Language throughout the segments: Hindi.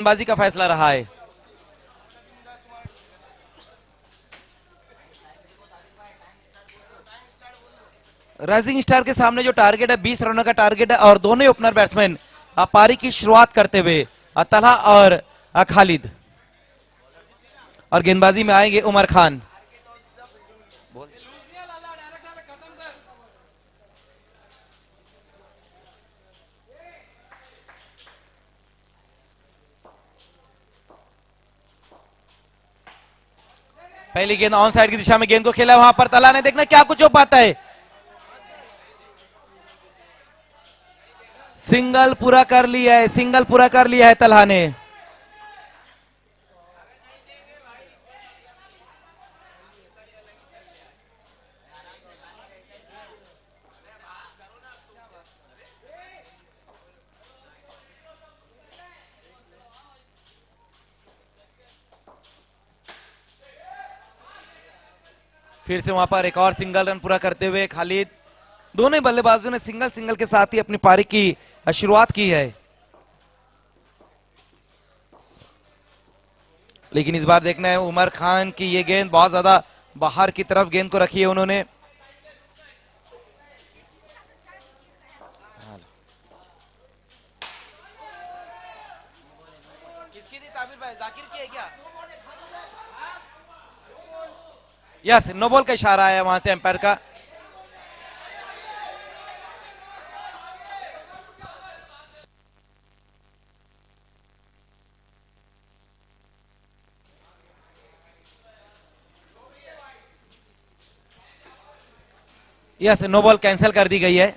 गेंदबाजी का फैसला रहा है। राइजिंग स्टार के सामने जो टारगेट है 20 रनों का टारगेट है और दोनों ही ओपनर बैट्समैन पारी की शुरुआत करते हुए तलहा और खालिद, और गेंदबाजी में आएंगे उमर खान। पहली गेंद ऑन साइड की दिशा में गेंद को खेला, वहां पर तलहा ने, देखना क्या कुछ हो पाता है। सिंगल पूरा कर लिया है, सिंगल पूरा कर लिया है तलहा ने। फिर से वहां पर एक और सिंगल रन पूरा करते हुए खालिद। दोनों ही बल्लेबाजों ने सिंगल सिंगल के साथ ही अपनी पारी की शुरुआत की है, लेकिन इस बार देखना है उमर खान की ये गेंद बहुत ज्यादा बाहर की तरफ गेंद को रखी है उन्होंने। किसकी थी ताबिर भाई, जाकिर की है क्या? यस, नो बॉल का इशारा आया वहां से एम्पायर का। यस, नो बॉल कैंसिल कर दी गई है।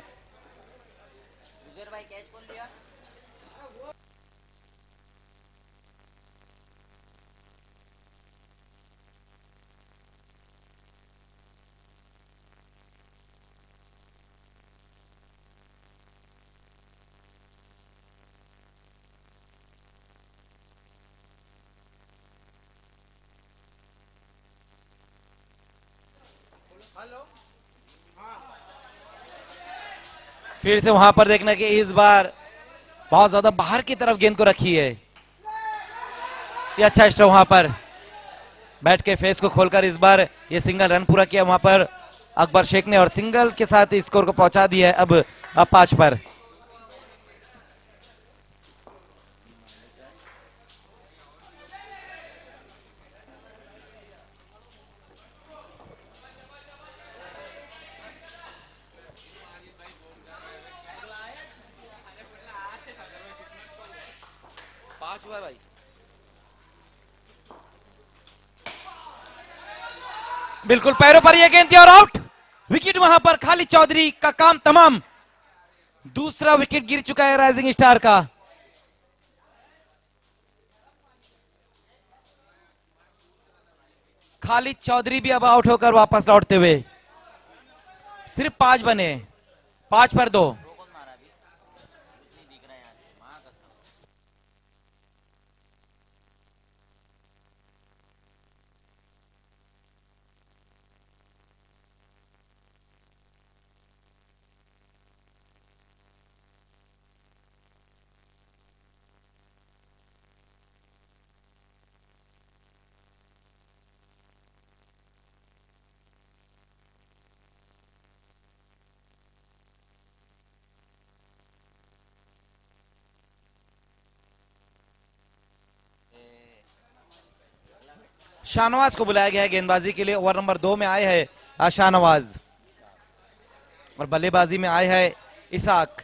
फिर से वहां पर देखना कि इस बार बहुत ज्यादा बाहर की तरफ गेंद को रखी है। ये अच्छा स्ट्रोक वहां पर बैट के फेस को खोलकर इस बार ये सिंगल रन पूरा किया वहां पर अकबर शेख ने, और सिंगल के साथ स्कोर को पहुंचा दिया है अब 5 पर। भाई बिल्कुल पैरों पर यह गेंद थी और आउट। विकेट वहां पर खालिद चौधरी का काम तमाम। दूसरा विकेट गिर चुका है राइजिंग स्टार का। खालिद चौधरी भी अब आउट होकर वापस लौटते हुए। सिर्फ 5 बने, 5 पर 2। शाहनवाज को बुलाया गया है गेंदबाजी के लिए। ओवर नंबर 2 में आए हैं शाहनवाज और बल्लेबाजी में आए हैं इसाक।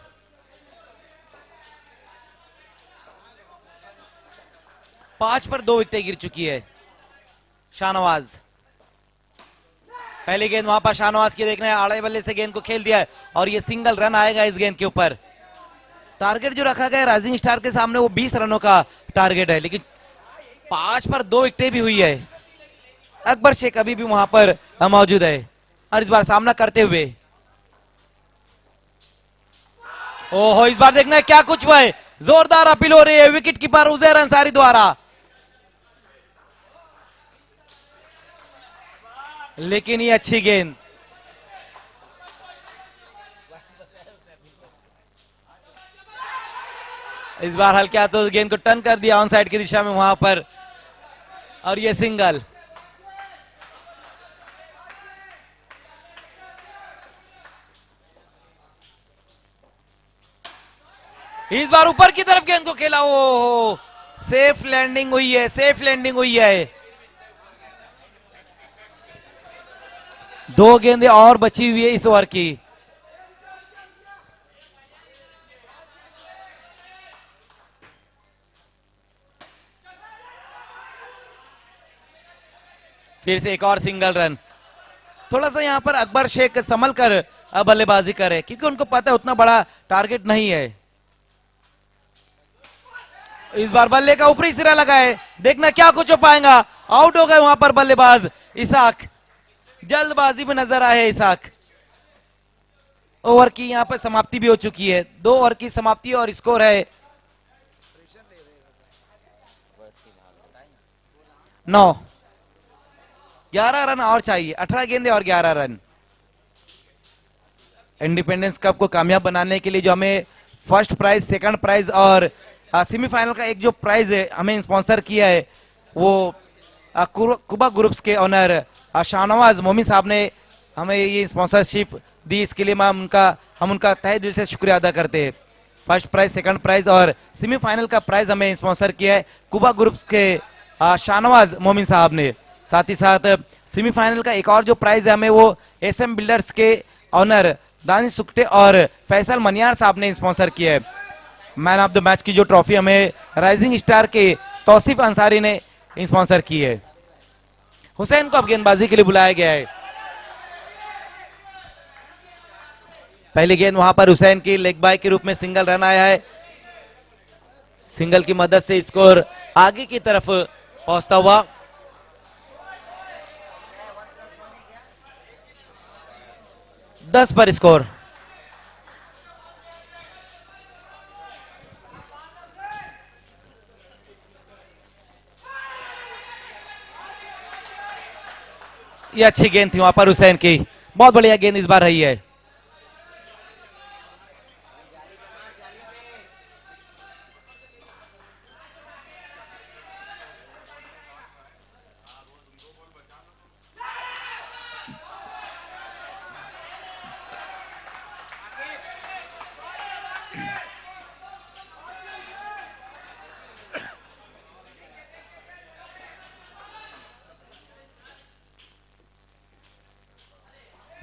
पांच पर 2 विकेटें गिर चुकी है शाहनवाज। पहली गेंद वहां पर शाहनवाज की, देखना है आड़े बल्ले से गेंद को खेल दिया है और ये सिंगल रन आएगा इस गेंद के ऊपर। टारगेट जो रखा गया राइजिंग स्टार के सामने वो 20 रनों का टारगेट है, लेकिन 5 पर 2 विकेटें भी हुई है। अकबर शेख अभी भी वहां पर मौजूद है और इस बार सामना करते हुए। ओहो, इस बार देखना है क्या कुछ हुआ है। जोरदार अपील हो रही है विकेट कीपर उजैर अंसारी द्वारा, लेकिन ये अच्छी गेंद। इस बार हल्के हाथों गेंद को टर्न कर दिया ऑन साइड की दिशा में वहां पर, और ये सिंगल। इस बार ऊपर की तरफ गेंद को खेला, ओ सेफ लैंडिंग हुई है, सेफ लैंडिंग हुई है। दो गेंदें और बची हुई है इस ओवर की। फिर से एक और सिंगल रन। थोड़ा सा यहां पर अकबर शेख संभल कर बल्लेबाजी करे, क्योंकि उनको पता है उतना बड़ा टारगेट नहीं है। इस बार बल्ले का ऊपरी सिरा लगा है, देखना क्या कुछ हो पाएगा। आउट हो गए वहां पर बल्लेबाज इसाक, जल्दबाजी में नजर आए इसाक। ओवर की यहां पर समाप्ति भी हो चुकी है, 2 ओवर की समाप्ति और स्कोर है 9। 11 रन और चाहिए, 18 गेंदे और 11 रन। इंडिपेंडेंस कप को कामयाब बनाने के लिए जो हमें फर्स्ट प्राइज, सेकंड प्राइज और सेमीफाइनल का एक जो प्राइज है हमें स्पॉन्सर किया है, वो कुबा ग्रुप्स के ऑनर शाहनवाज मोमिन साहब ने हमें ये स्पॉन्सरशिप दी। इसके लिए हम उनका तहे दिल से शुक्रिया अदा करते हैं। फर्स्ट प्राइज, सेकंड प्राइज और सेमीफाइनल का प्राइज हमें स्पॉन्सर किया है कुबा ग्रुप्स के शाहनवाज मोमिन साहब ने। साथ ही साथ सेमीफाइनल का एक और जो प्राइज है हमें वो एसएम बिल्डर्स के ऑनर दानिश सुक्टे और फैसल मनियार साहब ने स्पॉन्सर किया है। मैन ऑफ द मैच की जो ट्रॉफी हमें राइजिंग स्टार के तौसीफ अंसारी ने स्पॉन्सर की है। हुसैन को अब गेंदबाजी के लिए बुलाया गया है। पहली गेंद वहां पर हुसैन की लेग बाय के रूप में सिंगल रन आया है। सिंगल की मदद से स्कोर आगे की तरफ पहुंचता हुआ। दस पर स्कोर। ये अच्छी गेंद थी वहां पर हुसैन की, बहुत बढ़िया गेंद इस बार रही है।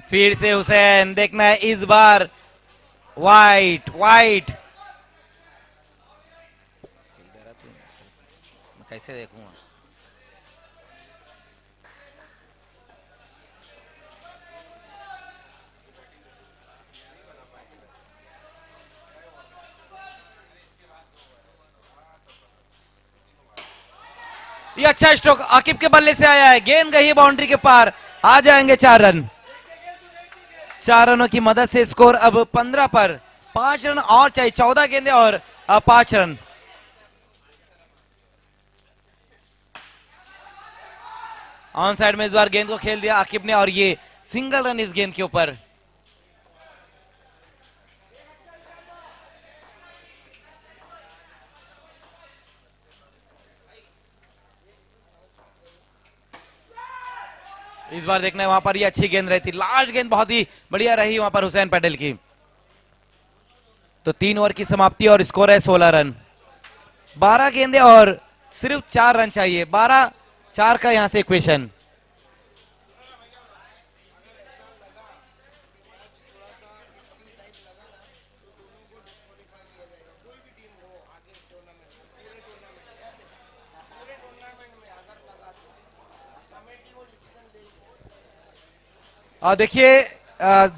फिर से हुसैन, देखना है इस बार वाइट वाइट। मैं कैसे देखूंगा। ये अच्छा स्ट्रोक आकिब के बल्ले से आया है, गेंद गई बाउंड्री के पार, आ जाएंगे 4 रन। 4 रनों की मदद से स्कोर अब 15 पर। 5 रन और चाहिए, 14 गेंदे और 5 रन। ऑन साइड में इस बार गेंद को खेल दिया आकिब ने और ये सिंगल रन इस गेंद के ऊपर। इस बार देखना है वहां पर ये अच्छी गेंद रही थी, लास्ट गेंद बहुत ही बढ़िया रही वहां पर हुसैन पटेल की। तो 3 ओवर की समाप्ति और स्कोर है 16 रन। 12 गेंदे और सिर्फ 4 रन चाहिए, 12-4 का यहां से इक्वेशन। देखिए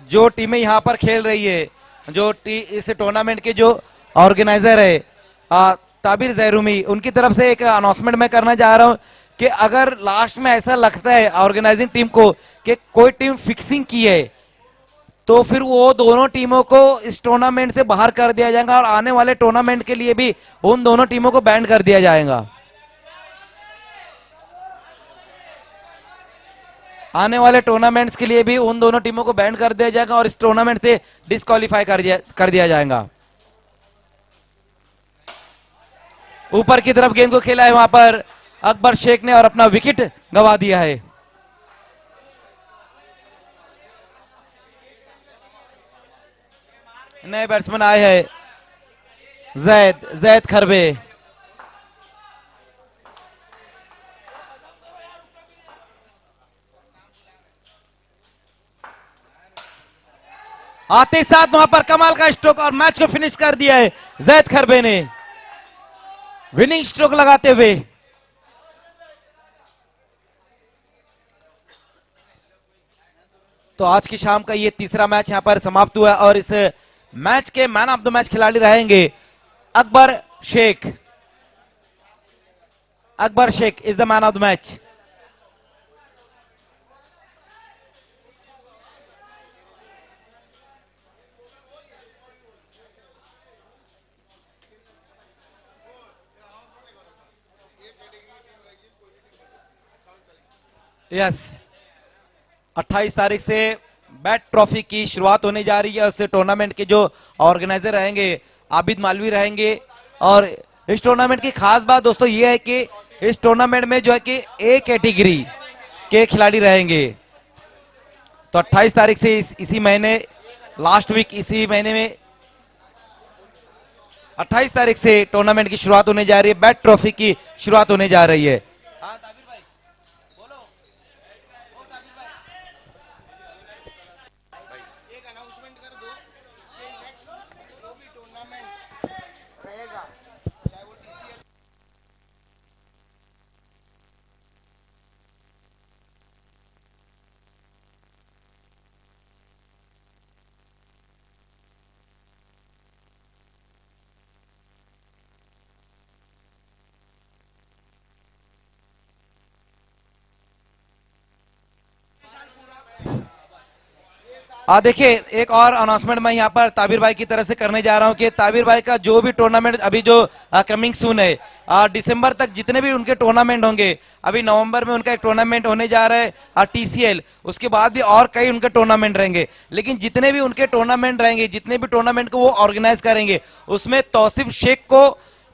जो टीमें यहां पर खेल रही है, जो इस टूर्नामेंट के जो ऑर्गेनाइजर है ताबिर जहरूमी, उनकी तरफ से एक अनाउंसमेंट मैं करना चाह रहा हूं कि अगर लास्ट में ऐसा लगता है ऑर्गेनाइजिंग टीम को कि कोई टीम फिक्सिंग की है, तो फिर वो दोनों टीमों को इस टूर्नामेंट से बाहर कर दिया जाएगा और आने वाले टूर्नामेंट के लिए भी उन दोनों टीमों को बैन कर दिया जाएगा। आने वाले टूर्नामेंट्स के लिए भी उन दोनों टीमों को बैन कर दिया जाएगा और इस टूर्नामेंट से डिस्क्वालीफाई कर दिया जाएगा। ऊपर की तरफ गेंद को खेला है वहां पर अकबर शेख ने और अपना विकेट गंवा दिया है। नए बैट्समैन आए हैं जैद जैद खरबे। आते साथ वहां पर कमाल का स्ट्रोक और मैच को फिनिश कर दिया है जैद खरबे ने विनिंग स्ट्रोक लगाते हुए। तो आज की शाम का ये तीसरा मैच यहां पर समाप्त हुआ और इस मैच के मैन ऑफ द मैच खिलाड़ी रहेंगे Akbar Shaikh. Akbar Shaikh is the man of the match. Yes 28 तारीख से बैट ट्रॉफी की शुरुआत होने जा रही है। उससे टूर्नामेंट के जो ऑर्गेनाइजर रहेंगे आबिद मालवी रहेंगे। और इस टूर्नामेंट की खास बात दोस्तों ये है कि इस टूर्नामेंट में जो है कि ए कैटेगरी के खिलाड़ी रहेंगे। तो 28 तारीख से इसी महीने लास्ट वीक इसी महीने में 28 तारीख से टूर्नामेंट की शुरुआत होने जा रही है। बैट ट्रॉफी की शुरुआत होने जा रही है। देखिए एक और अनाउंसमेंट मैं यहाँ पर ताबिर भाई की तरफ से करने जा रहा हूँ कि ताबिर भाई का जो भी टूर्नामेंट अभी जो कमिंग सून है दिसंबर तक जितने भी उनके टूर्नामेंट होंगे। अभी नवंबर में उनका एक टूर्नामेंट होने जा रहा है टीसीएल। उसके बाद भी और कई उनके टूर्नामेंट रहेंगे। लेकिन जितने भी उनके टूर्नामेंट रहेंगे जितने भी टूर्नामेंट को वो ऑर्गेनाइज करेंगे उसमें तौसीफ शेख को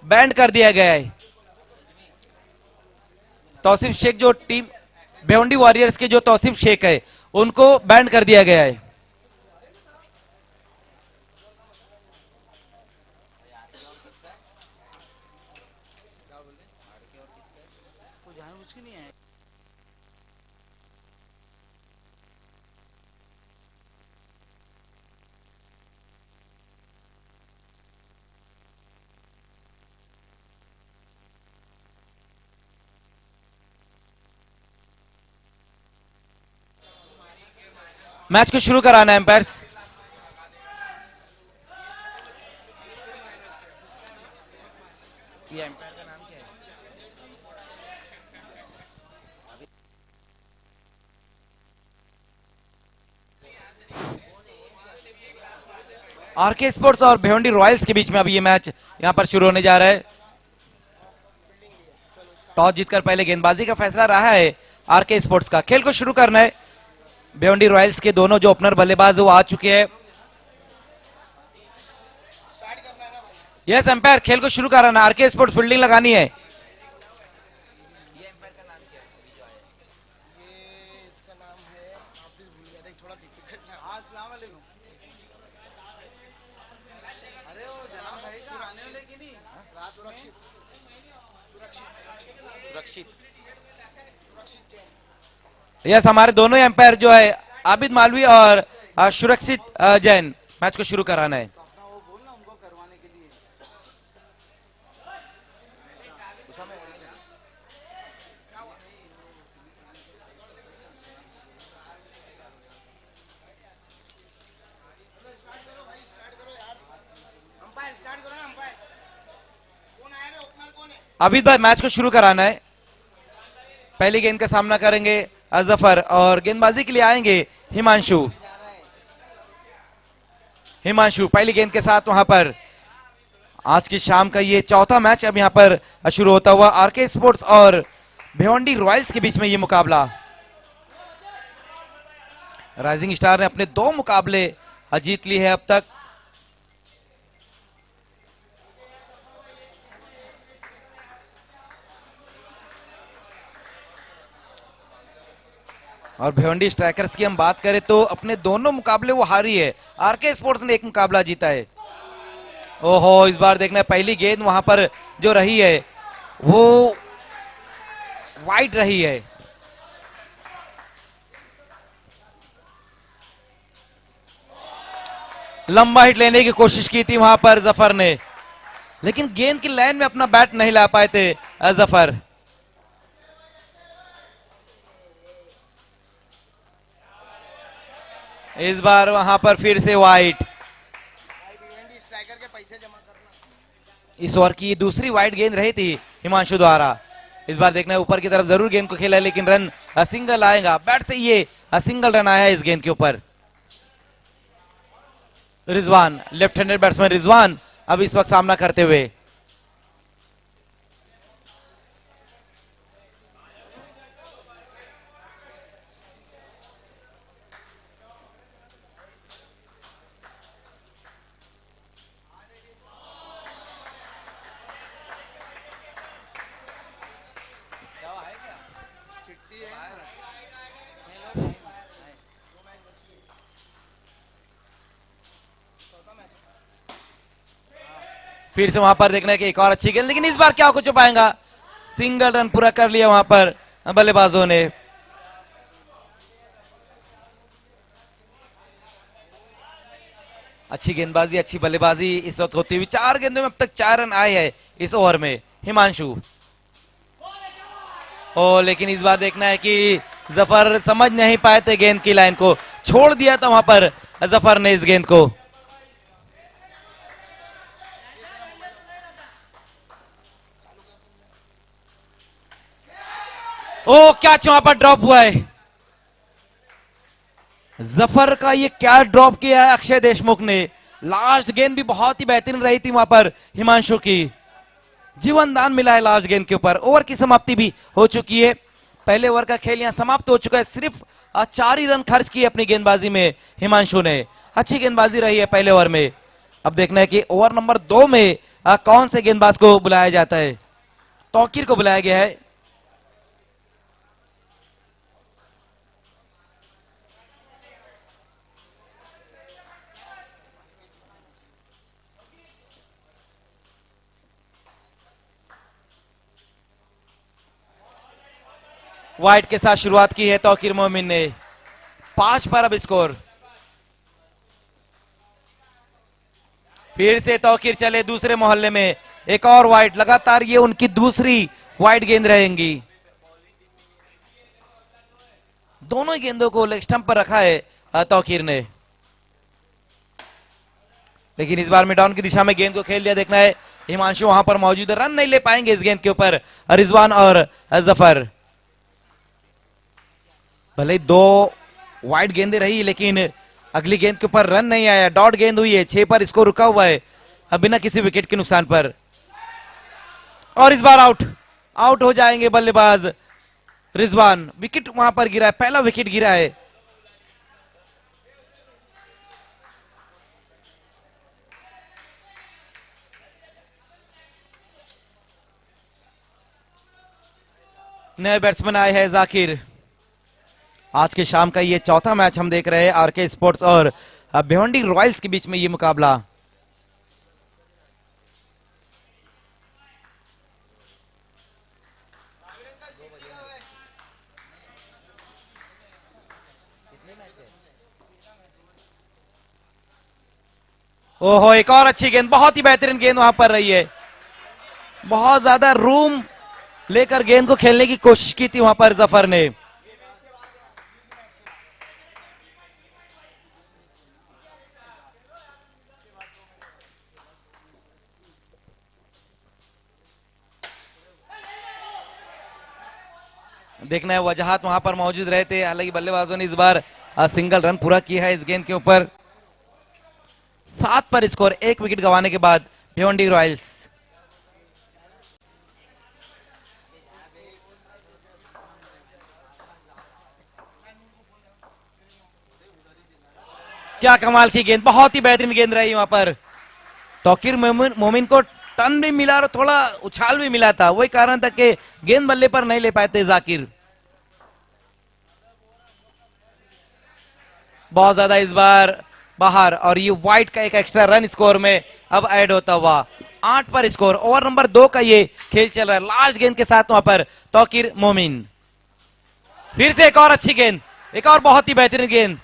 बैंड कर दिया गया है। तौसीफ शेख जो टीम भिवंडी वॉरियर्स के जो तौसीफ शेख है उनको बैंड कर दिया गया है। मैच को शुरू कराना है एम्पायर्स। ये एम्पायर का नाम क्या है? आरके स्पोर्ट्स और भिवंडी रॉयल्स के बीच में अभी ये मैच यहां पर शुरू होने जा रहा है। टॉस जीतकर पहले गेंदबाजी का फैसला रहा है आरके स्पोर्ट्स का। खेल को शुरू करना है। भिवंडी रॉयल्स के दोनों जो ओपनर बल्लेबाज वो आ चुके हैं। यस एम्पायर खेल को शुरू कराना। आरके स्पोर्ट्स फील्डिंग लगानी है। यस हमारे दोनों एम्पायर जो है आबिद मालवी और सुरक्षित जैन मैच को शुरू कराना है। आबिद भाई मैच को शुरू कराना है। पहली गेंद का सामना करेंगे जफर और गेंदबाजी के लिए आएंगे हिमांशु। हिमांशु पहली गेंद के साथ वहां पर आज की शाम का ये चौथा मैच अब यहां पर शुरू होता हुआ आरके स्पोर्ट्स और भिवंडी रॉयल्स के बीच में ये मुकाबला। राइजिंग स्टार ने अपने 2 मुकाबले जीत ली है अब तक। और भिवंडी स्ट्राइकर्स की हम बात करें तो अपने दोनों मुकाबले वो हारी है। आरके स्पोर्ट्स ने एक मुकाबला जीता है। ओहो, इस बार देखना है पहली गेंद वहां पर जो रही है वो वाइड रही है। लंबा हिट लेने की कोशिश की थी वहां पर जफर ने, लेकिन गेंद की लाइन में अपना बैट नहीं ला पाए थे जफर। इस बार वहां पर फिर से वाइड। इस ओवर की दूसरी वाइड गेंद रही थी हिमांशु द्वारा। इस बार देखना है ऊपर की तरफ जरूर गेंद को खेला है, लेकिन रन सिंगल आएगा। बैट से ये सिंगल रन आया इस गेंद के ऊपर। Rizwan, left handed batsman Rizwan अब इस वक्त सामना करते हुए। फिर से वहां पर देखना है कि एक और अच्छी गेंद, लेकिन इस बार क्या कुछ पाएगा। सिंगल रन पूरा कर लिया वहां पर बल्लेबाजों ने। अच्छी गेंदबाजी, अच्छी बल्लेबाजी इस वक्त होती हुई। 4 गेंदों में अब तक 4 रन आए हैं इस ओवर में हिमांशु। ओ, लेकिन इस बार देखना है कि जफर समझ नहीं पाए थे गेंद की लाइन को, छोड़ दिया था वहां पर जफर ने इस गेंद को। ओ, कैच वहां पर ड्रॉप हुआ है। जफर का ये क्या ड्रॉप किया है अक्षय देशमुख ने। लास्ट गेंद भी बहुत ही बेहतरीन रही थी वहां पर हिमांशु की। जीवन दान मिला है लास्ट गेंद के ऊपर। ओवर की समाप्ति भी हो चुकी है। पहले ओवर का खेल यहां समाप्त हो चुका है। सिर्फ 4 ही रन खर्च किए अपनी गेंदबाजी में हिमांशु ने। अच्छी गेंदबाजी रही है पहले ओवर में। अब देखना है कि ओवर नंबर 2 में कौन से गेंदबाज को बुलाया जाता है। तौकीर को बुलाया गया है। वाइड के साथ शुरुआत की है तौकीर मोमिन ने। 5 पर अब स्कोर। फिर से तौकीर चले दूसरे मोहल्ले में। एक और वाइड, लगातार ये उनकी दूसरी वाइड गेंद रहेंगी। दोनों गेंदों को लेग स्टंप पर रखा है तौकीर ने, लेकिन इस बार में डाउन की दिशा में गेंद को खेल दिया। देखना है हिमांशु वहां पर मौजूद है। रन नहीं ले पाएंगे इस गेंद के ऊपर रिजवान और जफर। भले ही 2 वाइड गेंदें रही, लेकिन अगली गेंद के ऊपर रन नहीं आया। डॉट गेंद हुई है। 6 पर स्कोर रुका हुआ है बिना किसी विकेट के नुकसान पर। और इस बार आउट हो जाएंगे बल्लेबाज रिजवान। विकेट वहां पर गिरा है, पहला विकेट गिरा है। नए बैट्समैन आए हैं जाकिर। आज के शाम का ये चौथा मैच हम देख रहे हैं आरके स्पोर्ट्स और भिवंडी रॉयल्स के बीच में ये मुकाबला। ओहो, एक और अच्छी गेंद, बहुत ही बेहतरीन गेंद वहां पर रही है। बहुत ज्यादा रूम लेकर गेंद को खेलने की कोशिश की थी वहां पर जफर ने। देखना है वजहात वहां पर मौजूद रहे थे। हालांकि बल्लेबाजों ने इस बार सिंगल रन पूरा किया है इस गेंद के ऊपर। 7 पर स्कोर, 1 विकेट गंवाने के बाद भिवंडी रॉयल्स। क्या कमाल की गेंद, बहुत ही बेहतरीन गेंद रही वहां पर। तौकीर मोमिन को टर्न भी मिला और थोड़ा उछाल भी मिला था। वही कारण था कि गेंद बल्ले पर नहीं ले पाए थे जाकिर। बहुत ज्यादा इस बार बाहर, और ये व्हाइट का एक एक्स्ट्रा रन स्कोर में अब ऐड होता हुआ 8 पर स्कोर। ओवर नंबर 2 का ये खेल चल रहा है, लास्ट गेंद के साथ वहां पर तौकीर मोमिन। फिर से एक और अच्छी गेंद, एक और बहुत ही बेहतरीन गेंद,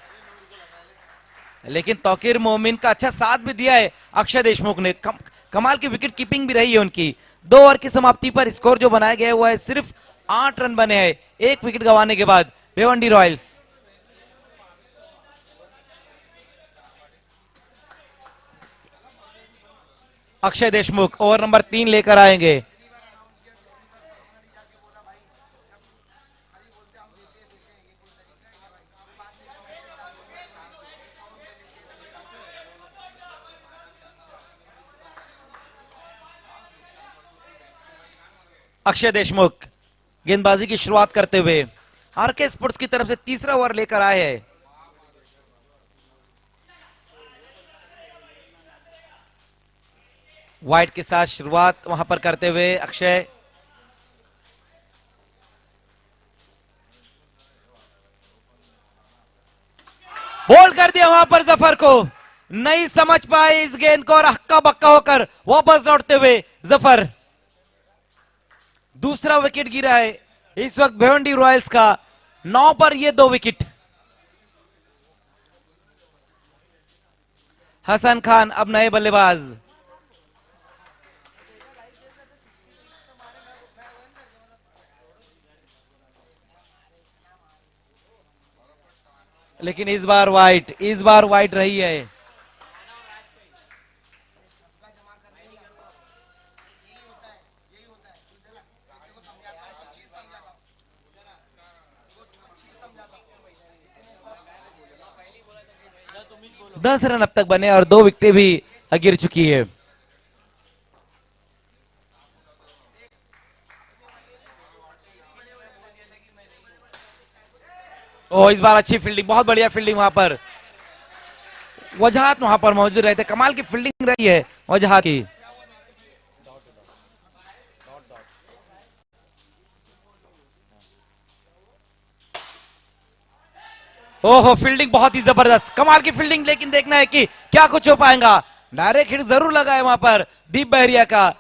लेकिन तौकीर मोमिन का अच्छा साथ भी दिया है अक्षय देशमुख ने। कमाल की विकेट कीपिंग भी रही है उनकी। 2 ओवर की समाप्ति पर स्कोर जो बनाया गया है वो है सिर्फ 8 रन बने हैं, 1 विकेट गंवाने के बाद Bhiwandi Royals. Akshay Deshmukh over number 3 लेकर आएंगे। अक्षय देशमुख गेंदबाजी की शुरुआत करते हुए आरके स्पोर्ट्स की तरफ से तीसरा ओवर लेकर आए हैं। व्हाइट के साथ शुरुआत वहां पर करते हुए अक्षय, होल्ड कर दिया वहां पर जफर को, नहीं समझ पाए इस गेंद को और हक्का बक्का होकर वापस लौटते हुए जफर। दूसरा विकेट गिरा है इस वक्त भिवंडी रॉयल्स का, 9 पर ये 2 विकेट। हसन खान अब नए बल्लेबाज। लेकिन इस बार वाइट रही है। दस रन अब तक बने और 2 विकेटें भी गिर चुकी है। ओ इस बार अच्छी फील्डिंग, बहुत बढ़िया फील्डिंग वहां पर, वजहात वहां पर मौजूद रहते, कमाल की फील्डिंग रही है वजहात की। ओहो फील्डिंग बहुत ही जबरदस्त, कमाल की फील्डिंग, लेकिन देखना है कि क्या कुछ हो पाएगा। डायरेक्ट हिट जरूर लगा है वहां पर दीप बहरिया का,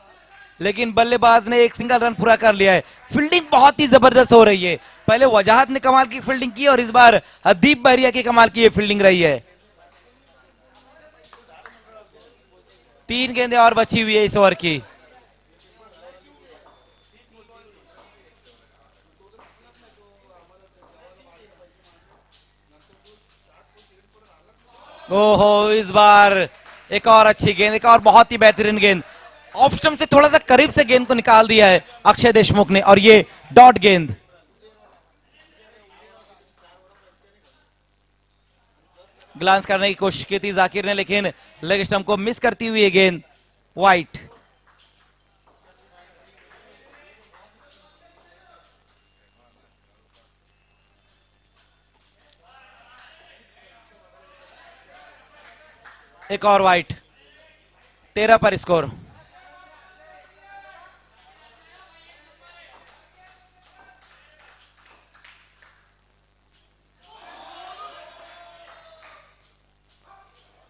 लेकिन बल्लेबाज ने एक सिंगल रन पूरा कर लिया है। फील्डिंग बहुत ही जबरदस्त हो रही है, पहले वजहात ने कमाल की फील्डिंग की और इस बार दीप बहरिया की कमाल की फील्डिंग रही है। 3 गेंदें और बची हुई है इस ओवर की। ओहो इस बार एक और अच्छी गेंद, एक और बहुत ही बेहतरीन गेंद, ऑफ स्टंप से थोड़ा सा करीब से गेंद को निकाल दिया है अक्षय देशमुख ने, और ये डॉट गेंद। ग्लांस करने की कोशिश की थी जाकिर ने, लेकिन लेग स्टंप को मिस करती हुई ये गेंद वाइट। एक और वाइट, 13 पर स्कोर।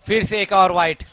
फिर से एक और वाइट।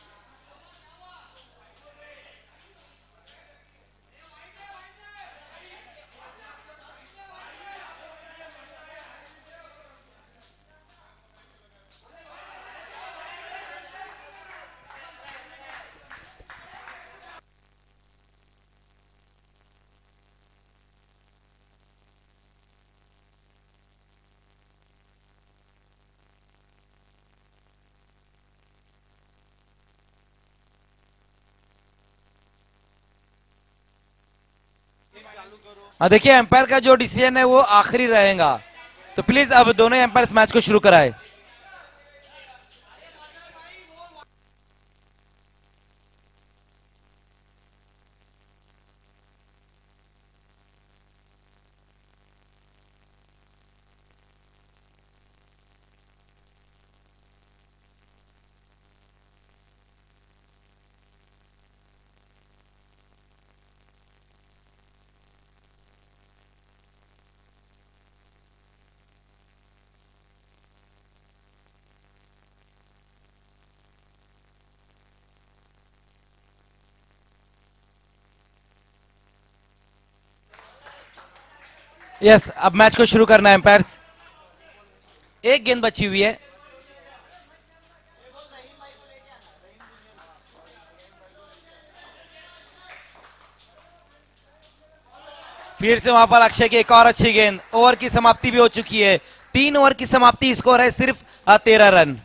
देखिए एम्पायर का जो डिसीजन है वो आखिरी रहेगा, तो प्लीज अब दोनों एम्पायर मैच को शुरू कराए। यस, अब मैच को शुरू करना है एम्पायर्स। एक गेंद बची हुई है। फिर से वहां पर अक्षय की एक और अच्छी गेंद। ओवर की समाप्ति भी हो चुकी है। 3 ओवर की समाप्ति, स्कोर है सिर्फ 13 रन।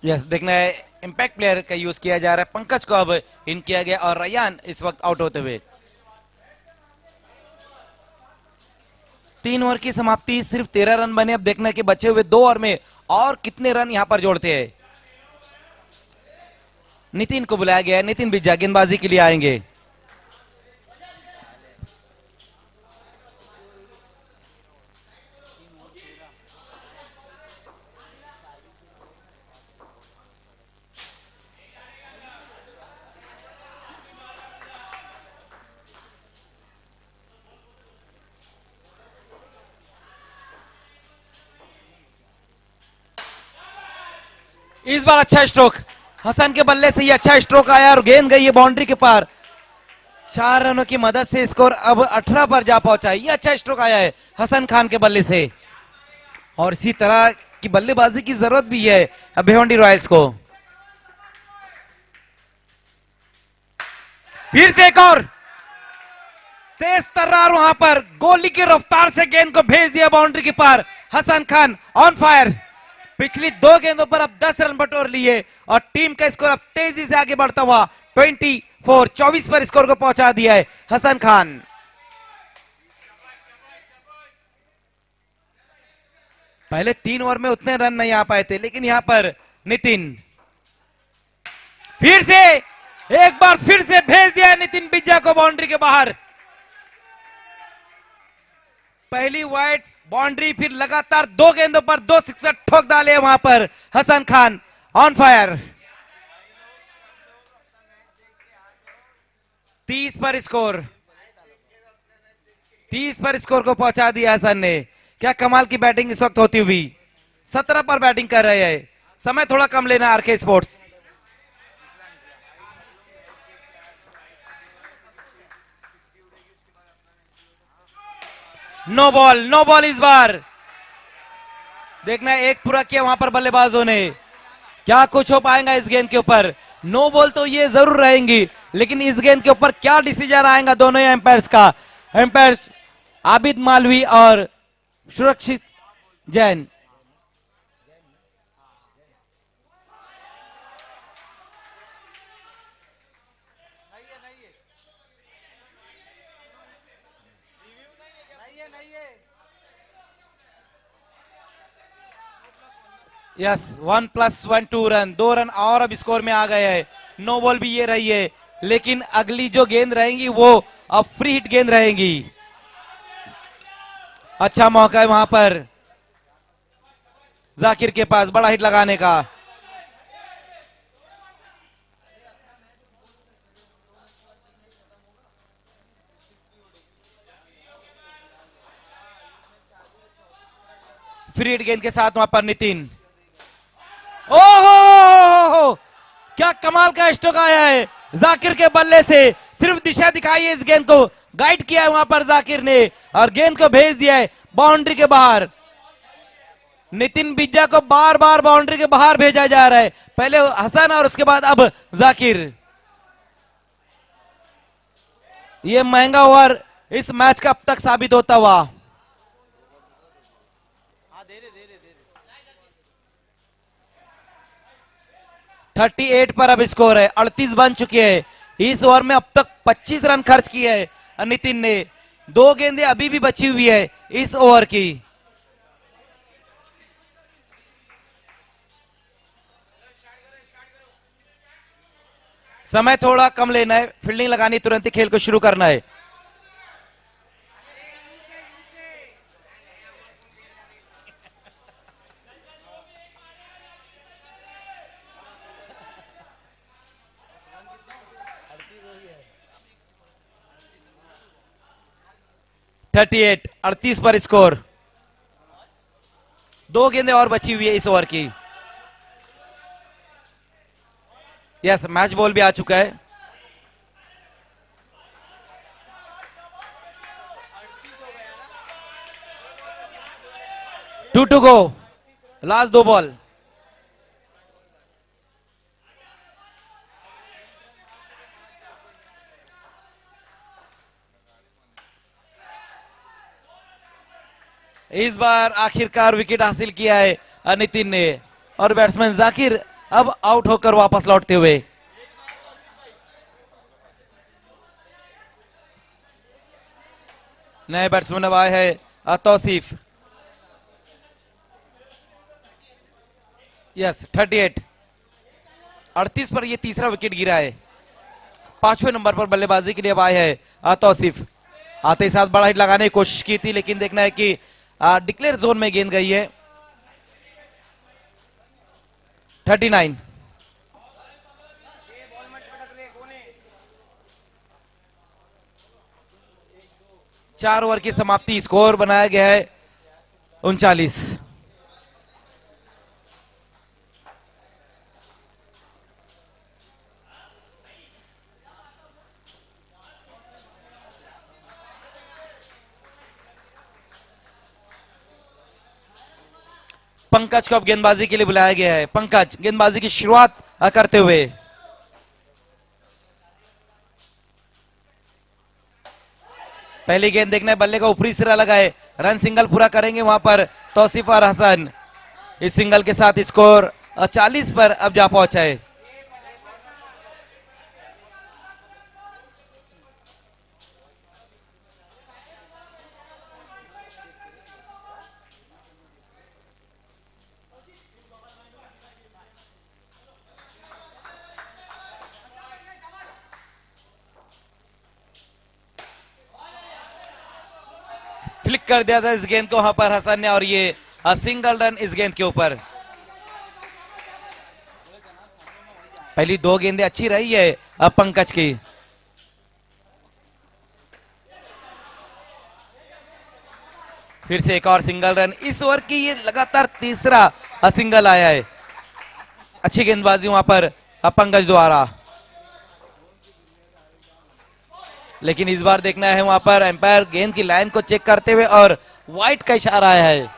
यस, देखना है इंपैक्ट प्लेयर का यूज किया जा रहा है। पंकज को अब इन किया गया और रैयान इस वक्त आउट होते हुए। 3 ओवर की समाप्ति, सिर्फ 13 रन बने। अब देखना है कि बचे हुए 2 ओवर में और कितने रन यहां पर जोड़ते हैं। नितिन को बुलाया गया है। नितिन भी गेंदबाजी के लिए आएंगे। इस बार अच्छा स्ट्रोक, हसन के बल्ले से ये अच्छा स्ट्रोक आया और गेंद गई है बाउंड्री के पार। 4 रनों की मदद से स्कोर अब 18 पर जा पहुंचा। ये अच्छा स्ट्रोक आया है हसन खान के बल्ले से, और इसी तरह की बल्लेबाजी की जरूरत भी है भिवंडी रॉयल्स को। फिर से एक और तेज तर्रार, वहां पर गोली की रफ्तार से गेंद को भेज दिया बाउंड्री के पार। Hasan Khan on fire. पिछली 2 गेंदों पर अब 10 रन बटोर लिए और टीम का स्कोर अब तेजी से आगे बढ़ता हुआ 24 पर स्कोर को पहुंचा दिया है हसन खान। पहले 3 ओवर में उतने रन नहीं आ पाए थे, लेकिन यहां पर नितिन फिर से एक बार फिर से भेज दिया नितिन बिज्जा को बाउंड्री के बाहर। पहली वाइड बाउंड्री, फिर लगातार 2 गेंदों पर 2 सिक्सर ठोक डाले वहां पर हसन खान ऑन फायर। 30 पर स्कोर, 30 पर स्कोर को पहुंचा दिया हसन ने। क्या कमाल की बैटिंग इस वक्त होती हुई। 17 पर बैटिंग कर रहे हैं। समय थोड़ा कम लेना RK Sports. No ball, no ball इस बार। देखना है एक पूरा किया वहां पर बल्लेबाजों ने। क्या कुछ हो पाएगा इस गेंद के ऊपर। नो बॉल तो ये जरूर रहेंगी, लेकिन इस गेंद के ऊपर क्या डिसीजन आएगा दोनों एम्पायर्स का। एम्पायर आबिद मालवी और सुरक्षित जैन। यस, 1+1 2 रन, 2 रन और अब स्कोर में आ गए हैं। नो बॉल भी ये रही है, लेकिन अगली जो गेंद रहेंगी वो अब फ्री हिट गेंद रहेंगी। अच्छा मौका है वहां पर जाकिर के पास बड़ा हिट लगाने का। फ्री हिट गेंद के साथ वहां पर नितिन। ओहो, क्या कमाल का स्ट्रोक आया है जाकिर के बल्ले से। सिर्फ दिशा दिखाई है इस गेंद को, गाइड किया है वहां पर जाकिर ने और गेंद को भेज दिया है बाउंड्री के बाहर। नितिन बिज्जा को बार बार बाउंड्री के बाहर भेजा जा रहा है। पहले हसन और उसके बाद अब जाकिर। ये महंगा ओवर इस मैच का अब तक साबित होता हुआ। 38 पर अब स्कोर है, 38 बन चुके हैं। इस ओवर में अब तक 25 रन खर्च किए हैं नितिन ने। 2 गेंदें अभी भी बची हुई है इस ओवर की। समय थोड़ा कम लेना है, फील्डिंग लगानी, तुरंत ही खेल को शुरू करना है। 38 38 पर स्कोर। 2 गेंदें और बची हुई है इस ओवर की। यस, मैच बॉल भी आ चुका है। To go, last 2 ball. इस बार आखिरकार विकेट हासिल किया है नितिन ने, और बैट्समैन जाकिर अब आउट होकर वापस लौटते हुए। नए बैट्समैन अब आए हैं तौसीफ। यस, 38 38 पर ये तीसरा विकेट गिरा है। 5वें नंबर पर बल्लेबाजी के लिए अब आए हैं तौसीफ। आते ही साथ बड़ा हिट लगाने की कोशिश की थी, लेकिन देखना है कि डिक्लेयर जोन में गेंद गई है। 39 4 ओवर की समाप्ति, स्कोर बनाया गया है 39। पंकज को अब गेंदबाजी के लिए बुलाया गया है। पंकज गेंदबाजी की शुरुआत करते हुए। पहली गेंद देखना है, बल्ले का ऊपरी सिरा लगाए, रन सिंगल पूरा करेंगे वहां पर तौसीफ और हसन। इस सिंगल के साथ स्कोर 40 पर अब जा पहुंचा है। फ्लिक कर दिया था इस गेंद को वहां पर हसन ने, और ये सिंगल रन इस गेंद के ऊपर। पहली 2 गेंदें अच्छी रही है अब पंकज की। फिर से एक और सिंगल रन इस ओवर की, ये लगातार तीसरा सिंगल आया है। अच्छी गेंदबाजी वहां पर पंकज द्वारा, लेकिन इस बार देखना है वहां पर एम्पायर गेंद की लाइन को चेक करते हुए, और वाइड का इशारा आया है।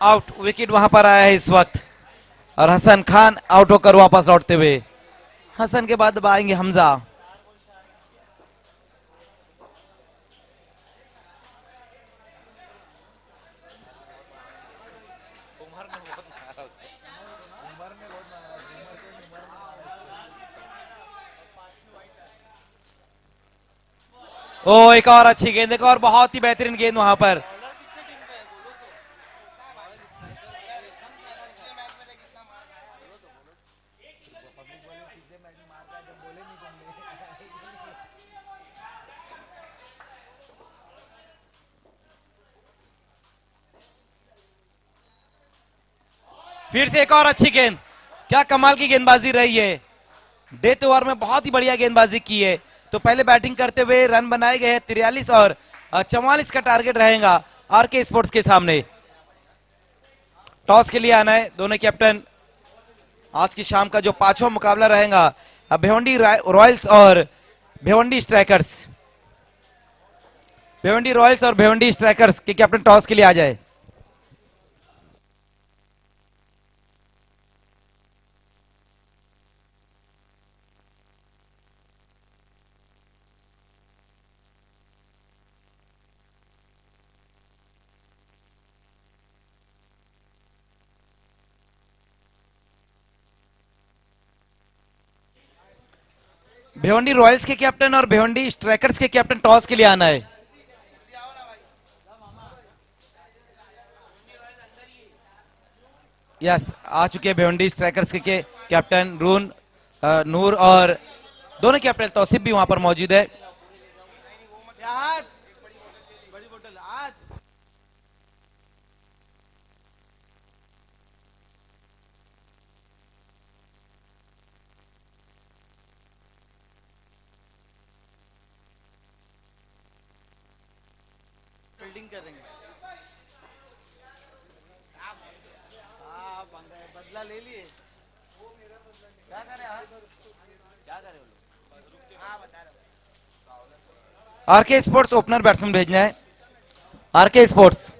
आउट, विकेट वहां पर आया है इस वक्त, और हसन खान आउट होकर वापस लौटते हुए। हसन के बाद अब आएंगे हमजा। ओ, एक और अच्छी गेंद, एक और बहुत ही बेहतरीन गेंद वहां पर। फिर से एक और अच्छी गेंद, क्या कमाल की गेंदबाजी रही है। डेथ ओवर में बहुत ही बढ़िया गेंदबाजी की है। तो पहले बैटिंग करते हुए रन बनाए गए हैं 43, और 44 का टारगेट रहेगा आरके स्पोर्ट्स के सामने। टॉस के लिए आना है दोनों कैप्टन। आज की शाम का जो 5वां मुकाबला रहेगा भिवंडी रॉयल्स और भिवंडी स्ट्राइकर्स। भिवंडी रॉयल्स और भिवंडी स्ट्राइकर्स के कैप्टन टॉस के लिए आ जाए। भिवंडी रॉयल्स के कैप्टन और भिवंडी स्ट्राइकर्स के कैप्टन टॉस के लिए आना है। यस, आ चुके हैं भिवंडी स्ट्राइकर्स के कैप्टन नूर, और दोनों कैप्टन तौसीफ भी वहां पर मौजूद है। फील्डिंग करेंगे। बदला ले लिए। क्या करें आज? क्या करें वो लोग? हाँ बता रहे। आरके स्पोर्ट्स ओपनर बैट्समैन भेजना है। आरके स्पोर्ट्स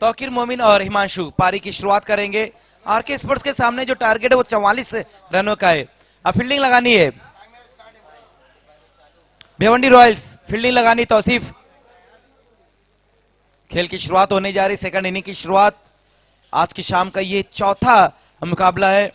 तौकीर मोमिन और हिमांशु पारी की शुरुआत करेंगे। आरके स्पोर्ट्स के सामने जो टारगेट है वो 44 रनों का है। अब फील्डिंग लगानी है। भिवंडी रॉयल्स फील्डिंग लगानी तौसीफ। खेल की शुरुआत होने जा रही, सेकंड इनिंग की शुरुआत। आज की शाम का ये चौथा मुकाबला है।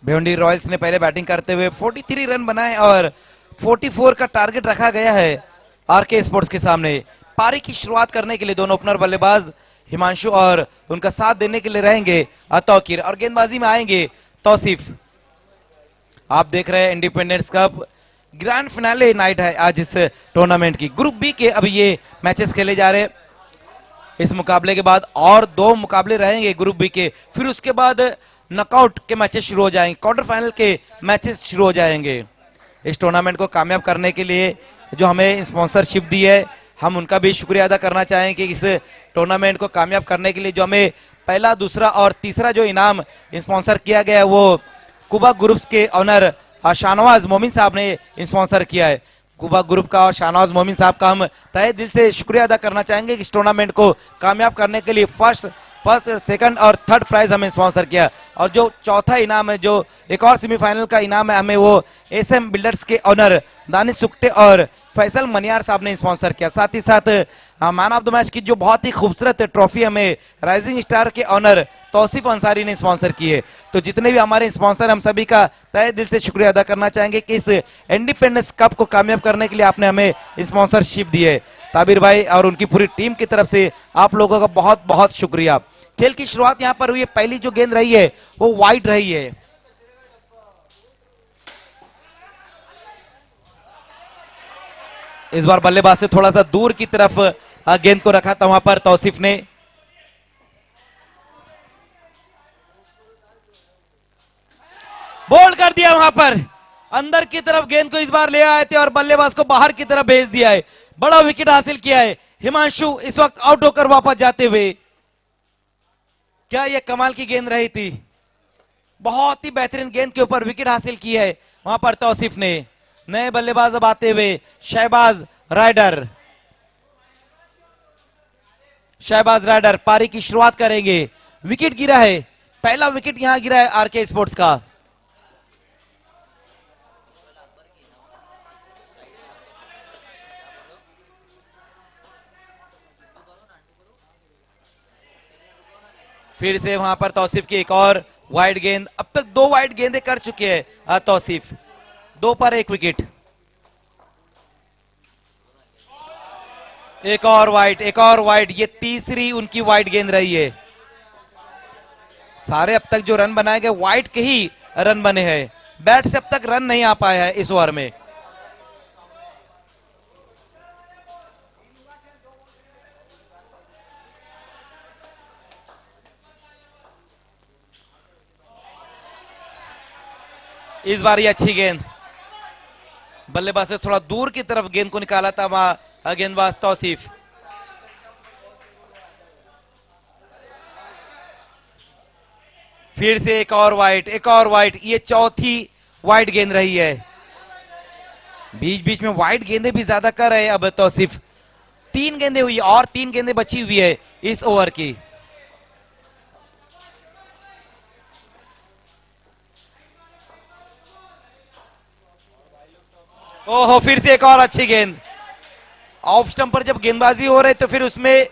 भिवंडी रॉयल्स ने पहले बैटिंग करते हुए 43 रन बनाए और 44 का टारगेट रखा गया है आरके स्पोर्ट्स के सामने। पारी की शुरुआत करने के लिए दोनों ओपनर बल्लेबाज हिमांशु और उनका साथ देने के लिए रहेंगे तौकीर और गेंदबाजी में आएंगे तौसीफ। आप देख रहे हैं independence cup grand finale night है आज इस टूर्नामेंट की। ग्रुप बी के अभी ये मैचेस खेले जा रहे हैं। इस मुकाबले के बाद और 2 मुकाबले रहेंगे ग्रुप बी के, फिर उसके बाद नॉकआउट के मैचेस शुरू हो जाएंगे, क्वार्टर फाइनल के मैचेस शुरू हो जाएंगे। इस टूर्नामेंट को कामयाब करने के लिए जो हमें स्पॉन्सरशिप दी है, हम उनका भी शुक्रिया अदा करना चाहेंगे कि इस टूर्नामेंट को कामयाब करने के लिए जो हमें पहला, दूसरा और तीसरा जो इनाम स्पॉन्सर किया गया है वो कुबा ग्रुप्स के ऑनर शाहनवाज मोमिन साहब ने स्पॉन्सर किया है। कुबा ग्रुप का और शाहनवाज मोमिन साहब का हम तहे दिल से शुक्रिया अदा करना चाहेंगे कि इस टूर्नामेंट को कामयाब करने के लिए फर्स्ट, सेकंड और थर्ड प्राइज हमें स्पॉन्सर किया। और जो चौथा इनाम है, जो एक और सेमीफाइनल का इनाम है, हमें वो एसएम बिल्डर्स के ऑनर दानिश सुक्टे और फैसल मनियार साहब ने स्पॉन्सर किया। साथ ही साथ मैन ऑफ द मैच की जो बहुत ही खूबसूरत ट्रॉफी हमें राइजिंग स्टार के ऑनर तौसीफ अंसारी ने स्पॉन्सर की है। तो जितने भी हमारे स्पॉन्सर, हम सभी का तहे दिल से शुक्रिया अदा करना चाहेंगे कि इस इंडिपेंडेंस कप को कामयाब करने के लिए आपने हमें स्पॉन्सरशिप दी है। ताबिर भाई और उनकी पूरी टीम की तरफ से आप लोगों का बहुत बहुत शुक्रिया। खेल की शुरुआत यहां पर हुई है। पहली जो गेंद रही है वो वाइड रही है। इस बार बल्लेबाज से थोड़ा सा दूर की तरफ गेंद को रखा था वहां पर तौसीफ ने। बोल्ड कर दिया वहां पर, अंदर की तरफ गेंद को इस बार ले आए थे और बल्लेबाज को बाहर की तरफ भेज दिया है। बड़ा विकेट हासिल किया है हिमांशु इस वक्त आउट होकर वापस जाते हुए। क्या यह कमाल की गेंद रही थी, बहुत ही बेहतरीन गेंद के ऊपर विकेट हासिल की है वहां पर तौसीफ ने। नए बल्लेबाज अब आते हुए शहबाज राइडर। शहबाज राइडर पारी की शुरुआत करेंगे। विकेट गिरा है, पहला विकेट यहां गिरा है आरके स्पोर्ट्स का। फिर से वहां पर तौसीफ की एक और वाइड गेंद। अब तक 2 वाइड गेंदें कर चुके हैं तौसीफ, 2 पर 1 विकेट। एक और वाइड, एक और वाइड, ये तीसरी उनकी वाइड गेंद रही है। सारे अब तक जो रन बनाए गए वाइड के ही रन बने हैं, बैट से अब तक रन नहीं आ पाया है इस ओवर में। इस बार ये अच्छी गेंद, बल्लेबाज से थोड़ा दूर की तरफ गेंद को निकाला था वहां गेंदबाज तौसीफ। फिर से एक और वाइड, एक और वाइड, ये चौथी वाइड गेंद रही है। बीच बीच में वाइड गेंदें भी ज्यादा कर रहे हैं अब तौसीफ। 3 गेंदें हुई और 3 गेंदें बची हुई है इस ओवर की। ओहो, फिर से एक और अच्छी गेंद। ऑफ स्टंप पर जब गेंदबाजी हो रही तो फिर उसमें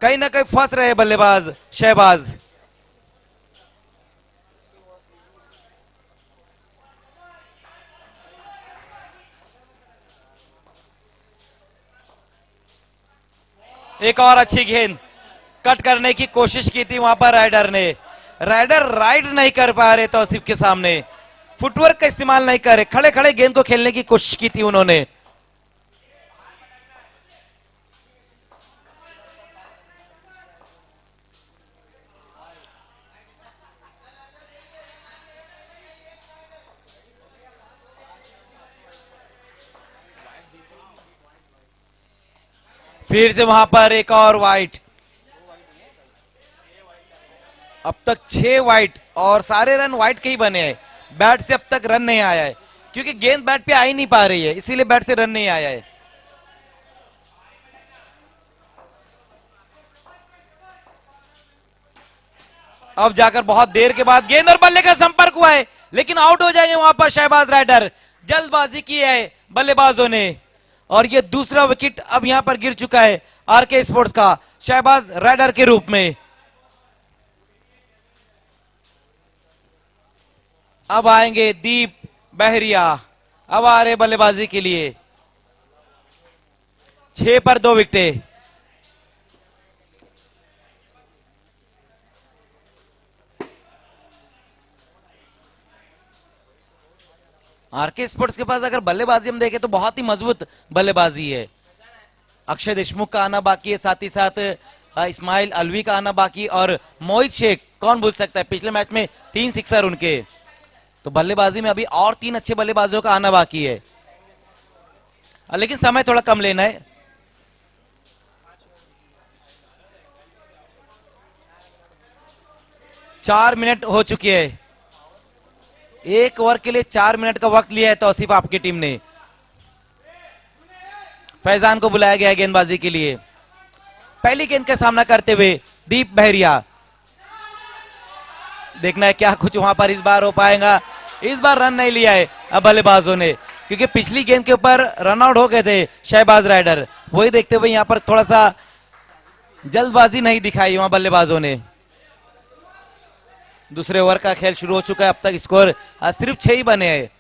कहीं ना कहीं फंस रहे बल्लेबाज शहबाज। एक और अच्छी गेंद, कट करने की कोशिश की थी वहां पर राइडर ने। राइडर राइड नहीं कर पा रहे तौसीफ के सामने, फुटवर्क का इस्तेमाल नहीं कर रहे, खड़े खड़े गेंद को खेलने की कोशिश की थी उन्होंने। फिर से वहां पर एक और वाइट। अब तक 6 वाइट और सारे रन वाइट के ही बने हैं। बैट से अब तक रन नहीं आया है क्योंकि गेंद बैट पे आ ही नहीं पा रही है, इसीलिए बैट से रन नहीं आया है। अब जाकर बहुत देर के बाद गेंद और बल्ले का संपर्क हुआ है, लेकिन आउट हो जाएंगे वहां पर शहबाज राइडर। जल्दबाजी की है बल्लेबाजों ने और ये दूसरा विकेट अब यहां पर गिर चुका है आरके स्पोर्ट्स का शहबाज राइडर के रूप में। अब आएंगे दीप बहरिया, अब आ रहे बल्लेबाजी के लिए। 6 पर 2 विकेटें। आरके स्पोर्ट्स के पास अगर बल्लेबाजी हम देखें तो बहुत ही मजबूत बल्लेबाजी है। अक्षय देशमुख का आना बाकी है, साथ ही साथ इस्माइल अलवी का आना बाकी, और मोहित शेख कौन भूल सकता है, पिछले मैच में 3 सिक्सर उनके। तो बल्लेबाजी में अभी और 3 अच्छे बल्लेबाजों का आना बाकी है, लेकिन समय थोड़ा कम लेना है। चार मिनट हो चुके हैं, 1 ओवर के लिए 4 मिनट का वक्त लिया है तौसीफ आपकी टीम ने। फैजान को बुलाया गया है गेंदबाजी के लिए। पहली गेंद का सामना करते हुए दीप बहरिया। देखना है क्या कुछ वहां पर इस बार हो पाएगा। इस बार रन नहीं लिया है अब बल्लेबाजों ने, क्योंकि पिछली गेंद के ऊपर रन आउट हो गए थे शहबाज राइडर। वही देखते हुए यहां पर थोड़ा सा जल्दबाजी नहीं दिखाई वहां बल्लेबाजों ने। दूसरे ओवर का खेल शुरू हो चुका है, अब तक स्कोर सिर्फ 6 ही बने हैं।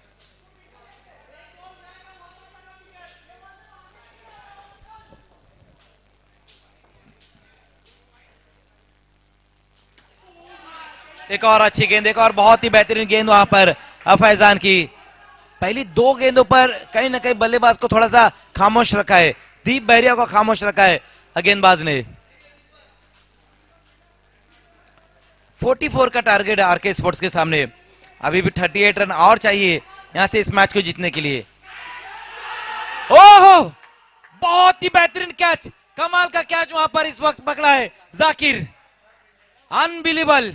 एक और अच्छी गेंद, एक और बहुत ही बेहतरीन गेंद वहां पर फैजान की। पहली 2 गेंदों पर कहीं ना कहीं बल्लेबाज को थोड़ा सा खामोश रखा है, दीप बहरिया को खामोश रखा है गेंदबाज ने। 44 का टारगेट है आरके स्पोर्ट्स के सामने। अभी भी 38 रन और चाहिए यहां से इस मैच को जीतने के लिए। ओहो, बहुत ही बेहतरीन कैच, कमाल का कैच वहां पर इस वक्त पकड़ा है जाकिर। अनबिलीवेबल,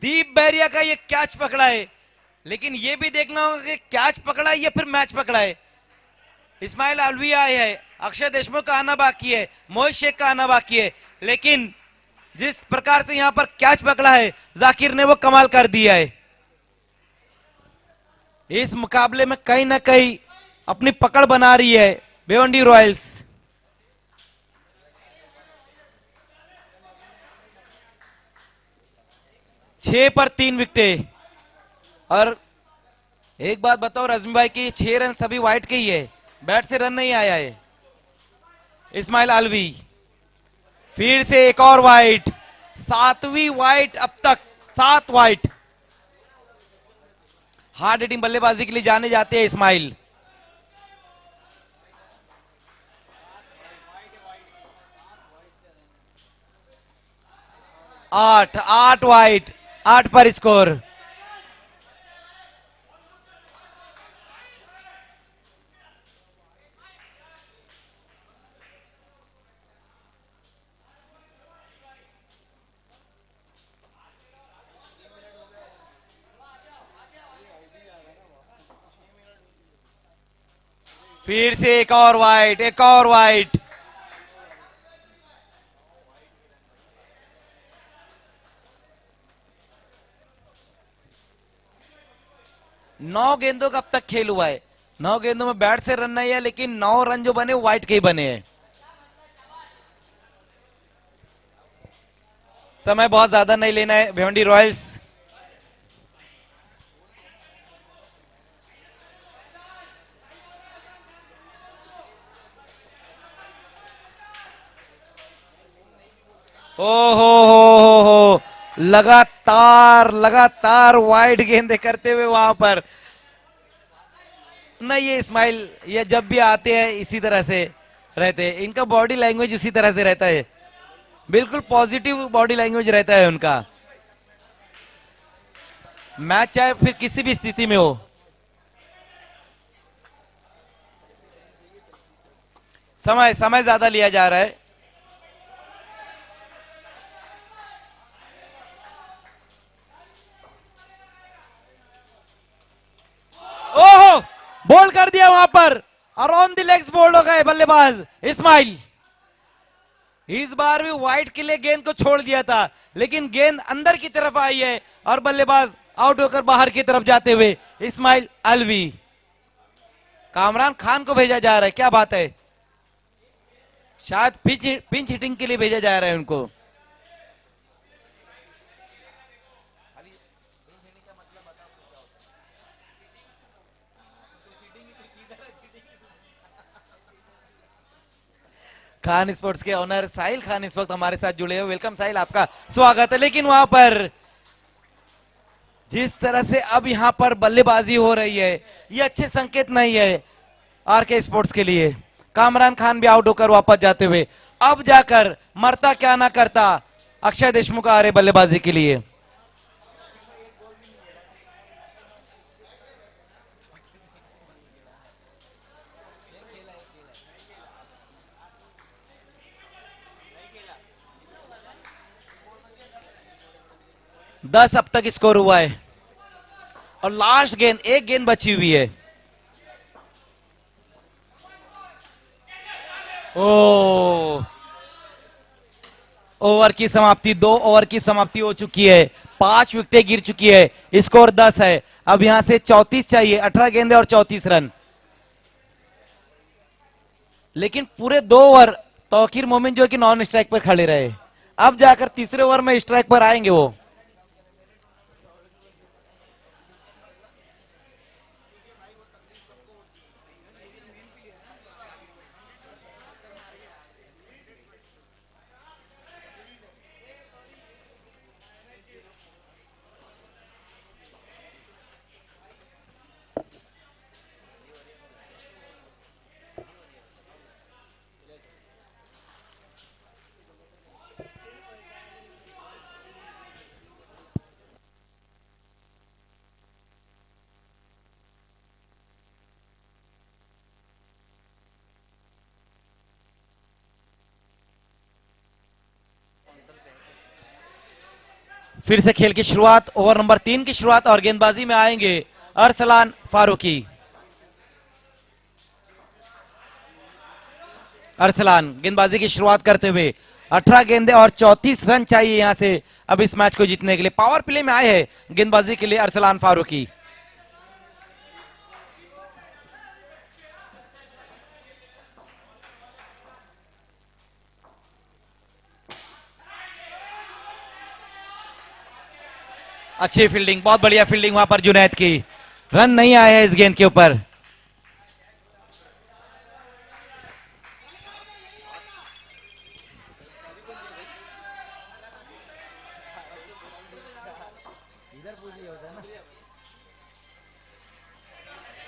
दीप बहरिया का ये कैच पकड़ा है, लेकिन ये भी देखना होगा कि कैच पकड़ा है या फिर मैच पकड़ा है। इस्माइल अलवी आए है, अक्षय देशमुख का आना बाकी है, मोहित शेख का आना बाकी है, लेकिन जिस प्रकार से यहां पर कैच पकड़ा है जाकिर ने, वो कमाल कर दिया है। इस मुकाबले में कहीं ना कहीं अपनी पकड़ बना रही है भिवंडी रॉयल्स। छह पर 3 विकेटें। और एक बात बताओ रजमी भाई की 6 रन सभी वाइट के ही है, बैट से रन नहीं आया है। इस्माइल अलवी, फिर से एक और वाइट, 7वीं वाइट अब तक, 7 वाइट। हार्ड हिटिंग बल्लेबाजी के लिए जाने जाते हैं इस्माइल। आठ वाइट, 8 पर स्कोर। फिर से एक और वाइट, एक और वाइट। नौ गेंदों का अब तक खेल हुआ है, 9 गेंदों में बैट से रन नहीं है, लेकिन 9 रन जो बने वो वाइट के ही बने हैं। समय बहुत ज्यादा नहीं लेना है भिवंडी रॉयल्स। ओ हो, लगातार लगातार वाइड गेंद करते हुए वहां पर। नहीं, ये इस्माइल ये जब भी आते हैं इसी तरह से रहते हैं, इनका बॉडी लैंग्वेज उसी तरह से रहता है, बिल्कुल पॉजिटिव बॉडी लैंग्वेज रहता है उनका, मैच चाहे फिर किसी भी स्थिति में हो। समय समय ज्यादा लिया जा रहा है। ओहो, बोल कर दिया वहां पर और ऑन द लेग्स बोल्ड हो गए बल्लेबाज इस्माइल। इस बार भी व्हाइट के लिए गेंद को छोड़ दिया था, लेकिन गेंद अंदर की तरफ आई है और बल्लेबाज आउट होकर बाहर की तरफ जाते हुए इस्माइल अलवी। कामरान खान को भेजा जा रहा है, क्या बात है, शायद पिंच हिटिंग के लिए भेजा जा रहा है उनको। खान स्पोर्ट्स के ओनर साहिल खान इस वक्त हमारे साथ जुड़े हुए, वेलकम साहिल, आपका स्वागत है। लेकिन वहां पर जिस तरह से अब यहां पर बल्लेबाजी हो रही है, ये अच्छे संकेत नहीं है आरके स्पोर्ट्स के लिए। कामरान खान भी आउट होकर वापस जाते हुए, अब जाकर मरता क्या ना करता अक्षय देशमुख आ रहे बल्लेबाजी के लिए। दस अब तक स्कोर हुआ है और लास्ट गेंद, एक गेंद बची हुई है। ओ, ओवर की समाप्ति, 2 ओवर की समाप्ति हो चुकी है, 5 विकेटें गिर चुकी है, स्कोर 10 है। अब यहां से 34 चाहिए, 18 गेंदे और 34 रन। लेकिन पूरे 2 ओवर तौकीर मोमिन जो कि नॉन स्ट्राइक पर खड़े रहे, अब जाकर तीसरे ओवर में स्ट्राइक पर आएंगे वो। फिर से खेल की शुरुआत, ओवर नंबर 3 की शुरुआत और गेंदबाजी में आएंगे अरसलान फारूकी। अरसलान गेंदबाजी की शुरुआत करते हुए, 18 गेंदे और 34 रन चाहिए यहां से अब इस मैच को जीतने के लिए। पावर प्ले में आए हैं गेंदबाजी के लिए अरसलान फारूकी। अच्छी फील्डिंग, बहुत बढ़िया फील्डिंग वहां पर जुनैद की, रन नहीं आए हैं इस गेंद के ऊपर।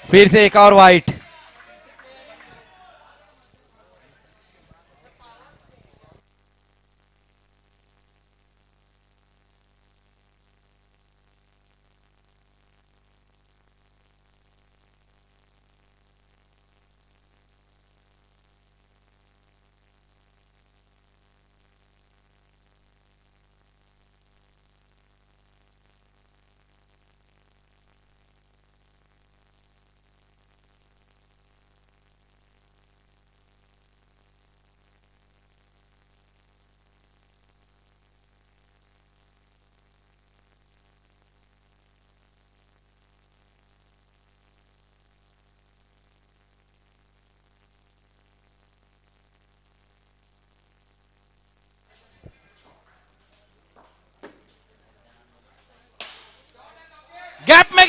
फिर से एक और वाइट।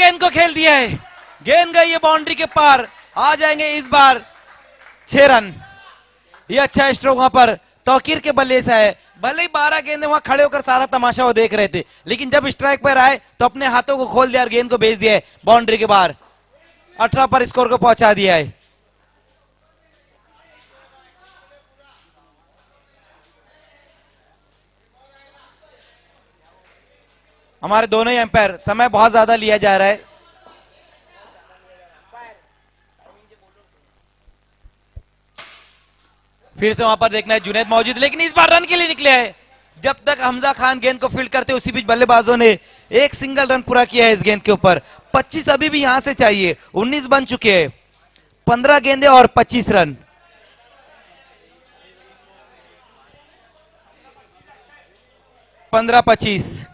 गेंद को खेल दिया है, गेंद गई है बाउंड्री के पार, आ जाएंगे इस बार 6 रन। ये अच्छा स्ट्रोक वहां पर तौकीर के बल्ले से है। भले ही 12 गेंदे वहां खड़े होकर सारा तमाशा वो देख रहे थे, लेकिन जब स्ट्राइक पर आए तो अपने हाथों को खोल दिया और गेंद को भेज दिया है बाउंड्री के बाहर। 18 पर स्कोर को पहुंचा दिया है। हमारे दोनों ही एम्पायर, समय बहुत ज्यादा लिया जा रहा है। फिर से वहां पर देखना है जुनैद मौजूद, लेकिन इस बार रन के लिए निकले हैं। जब तक हमजा खान गेंद को फील्ड करते उसी बीच बल्लेबाजों ने एक सिंगल रन पूरा किया है इस गेंद के ऊपर। 25 अभी भी यहां से चाहिए, 19 बन चुके हैं। 15 गेंदे और 25 रन। पंद्रह 25